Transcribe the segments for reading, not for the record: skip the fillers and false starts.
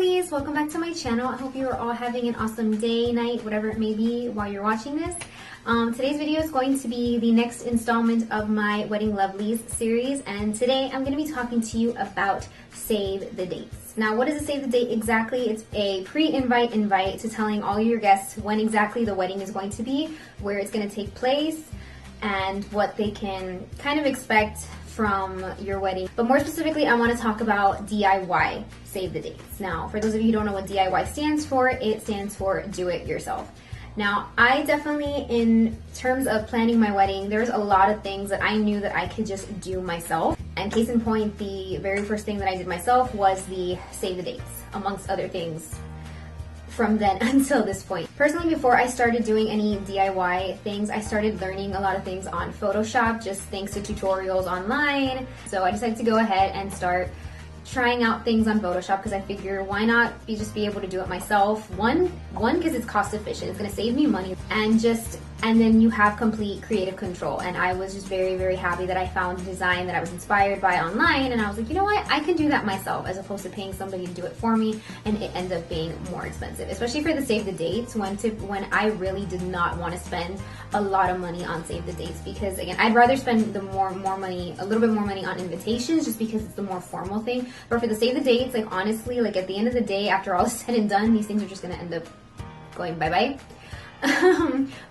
Lovelies! Welcome back to my channel. I hope you are all having an awesome day, night, whatever it may be while you're watching this. Today's video is going to be the next installment of my Wedding Lovelies series, and today I'm going to be talking to you about save the dates. Now, what is a save the date exactly? It's a pre-invite invite to telling all your guests when exactly the wedding is going to be, where it's going to take place, and what they can kind of expect from your wedding. But more specifically, I want to talk about DIY save the dates. Now, for those of you who don't know what DIY stands for, it stands for do it yourself. Now, I definitely, in terms of planning my wedding, there's a lot of things that I knew that I could just do myself. And case in point, the very first thing that I did myself was the save the dates, amongst other things from then until this point. Personally, before I started doing any DIY things, I started learning a lot of things on Photoshop, just thanks to tutorials online. So I decided to go ahead and start trying out things on Photoshop because I figure why not just be able to do it myself. One because it's cost efficient, it's gonna save me money, and then you have complete creative control. And I was just very, very happy that I found a design that I was inspired by online, and I was like, you know what, I can do that myself as opposed to paying somebody to do it for me, and it ends up being more expensive, especially for the save the dates when I really did not want to spend a lot of money on save the dates, because again, I'd rather spend a little bit more money on invitations just because it's the more formal thing. But for the save the dates, like honestly, like at the end of the day, after all is said and done, these things are just gonna end up going bye-bye.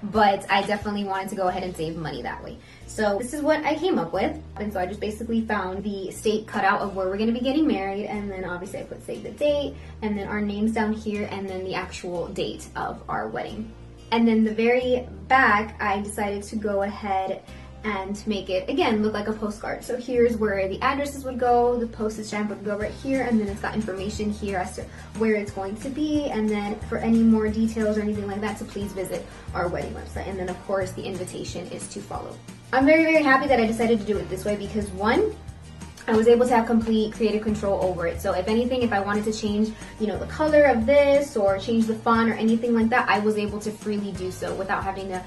But I definitely wanted to go ahead and save money that way. So this is what I came up with. And so I just basically found the state cutout of where we're gonna be getting married, and then obviously I put save the date, and then our names down here, and then the actual date of our wedding. And then the very back, I decided to go ahead and make it, again, look like a postcard. So here's where the addresses would go, the postage stamp would go right here, and then it's got information here as to where it's going to be, and then for any more details or anything like that, to please visit our wedding website. And then of course the invitation is to follow. I'm very, very happy that I decided to do it this way because one, I was able to have complete creative control over it. So if anything, if I wanted to change, the color of this or change the font or anything like that, I was able to freely do so without having to,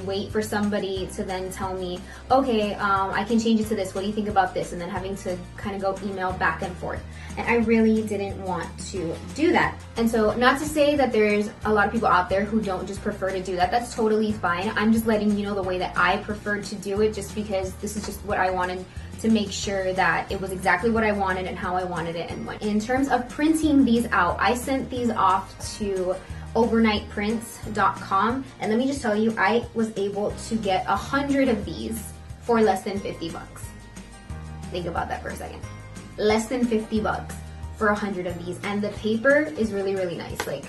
wait for somebody to then tell me, I can change it to this. What do you think about this? And then having to kind of go email back and forth. And I really didn't want to do that. And so not to say that there's a lot of people out there who don't just prefer to do that. That's totally fine. I'm just letting you know the way that I prefer to do it, just because this is just what I wanted to make sure that it was exactly what I wanted and how I wanted it and when. In terms of printing these out, I sent these off to overnightprints.com, and let me just tell you, I was able to get 100 of these for less than 50 bucks. Think about that for a second. Less than 50 bucks for 100 of these, and the paper is really, really nice. Like,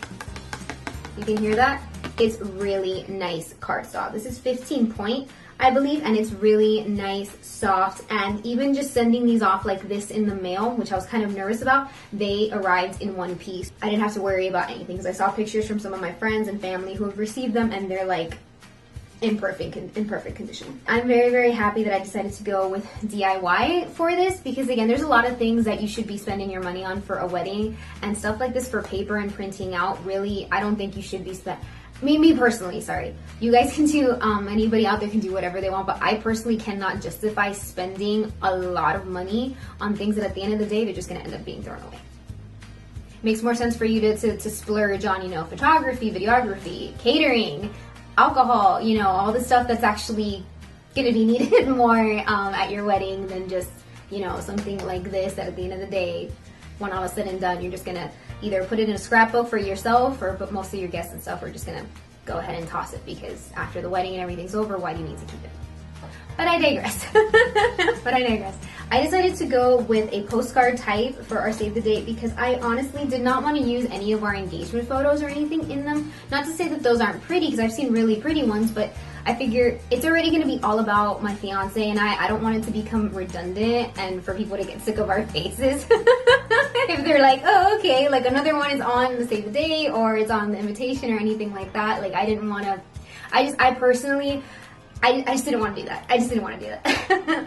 you can hear that? It's really nice cardstock. This is 15 point, I believe, and it's really nice, soft, and even just sending these off like this in the mail, which I was kind of nervous about, they arrived in one piece. I didn't have to worry about anything because I saw pictures from some of my friends and family who have received them, and they're like in perfect condition. I'm very, very happy that I decided to go with DIY for this because, again, there's a lot of things that you should be spending your money on for a wedding, and stuff like this for paper and printing out, really, I don't think you should be me personally, sorry. You guys can do, anybody out there can do whatever they want, but I personally cannot justify spending a lot of money on things that at the end of the day, they're just gonna end up being thrown away. Makes more sense for you to splurge on, photography, videography, catering, alcohol, all the stuff that's actually gonna be needed more at your wedding than just, something like this that at the end of the day, when all is said and done, you're just gonna either put it in a scrapbook for yourself, but most of your guests and stuff are just gonna go ahead and toss it because after the wedding and everything's over, why do you need to keep it? But I digress. I decided to go with a postcard type for our save the date because I honestly did not want to use any of our engagement photos or anything in them. Not to say that those aren't pretty, because I've seen really pretty ones, but I figure it's already going to be all about my fiance and I don't want it to become redundant and for people to get sick of our faces. If they're like, oh, okay, like another one is on the save the date or it's on the invitation or anything like that. Like, I didn't want to, I personally just didn't want to do that. I just didn't want to do that.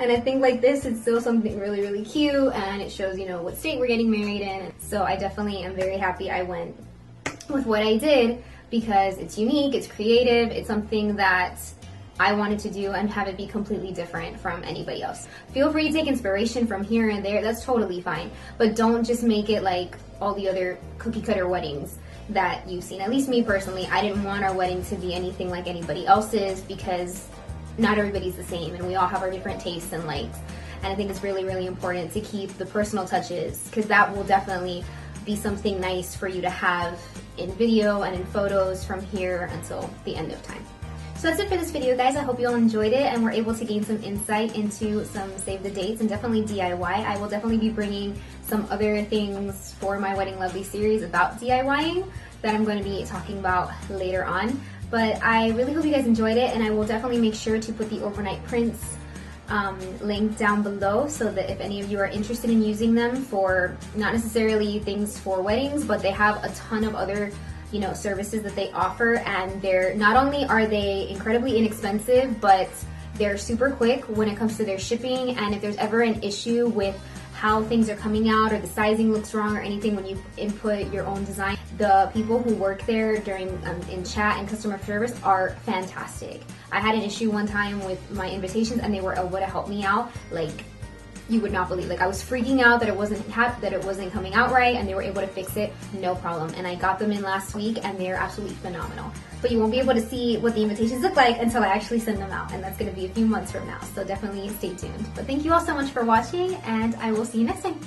And I think like this, it's still something really, really cute, and it shows, what state we're getting married in. So I definitely am very happy I went with what I did because it's unique, it's creative, it's something that I wanted to do and have it be completely different from anybody else. Feel free to take inspiration from here and there, that's totally fine. But don't just make it like all the other cookie cutter weddings that you've seen. At least me personally, I didn't want our wedding to be anything like anybody else's because not everybody's the same and we all have our different tastes and likes. And I think it's really, really important to keep the personal touches because that will definitely be something nice for you to have in video and in photos from here until the end of time. So that's it for this video, guys. I hope you all enjoyed it and were able to gain some insight into some save the dates and definitely DIY. I will definitely be bringing some other things for my Wedding Lovely series about DIYing that I'm going to be talking about later on. But I really hope you guys enjoyed it, and I will definitely make sure to put the overnight prints link down below so that if any of you are interested in using them for not necessarily things for weddings, but they have a ton of other services that they offer, and they're not only are they incredibly inexpensive, but they're super quick when it comes to their shipping. And if there's ever an issue with how things are coming out or the sizing looks wrong or anything when you input your own design, the people who work there during in chat and customer service are fantastic. I had an issue one time with my invitations and they were able to help me out like you would not believe. Like I was freaking out that it wasn't coming out right, and they were able to fix it, no problem. And I got them in last week and they're absolutely phenomenal. But you won't be able to see what the invitations look like until I actually send them out, and that's going to be a few months from now, so definitely stay tuned. But thank you all so much for watching, and I will see you next time.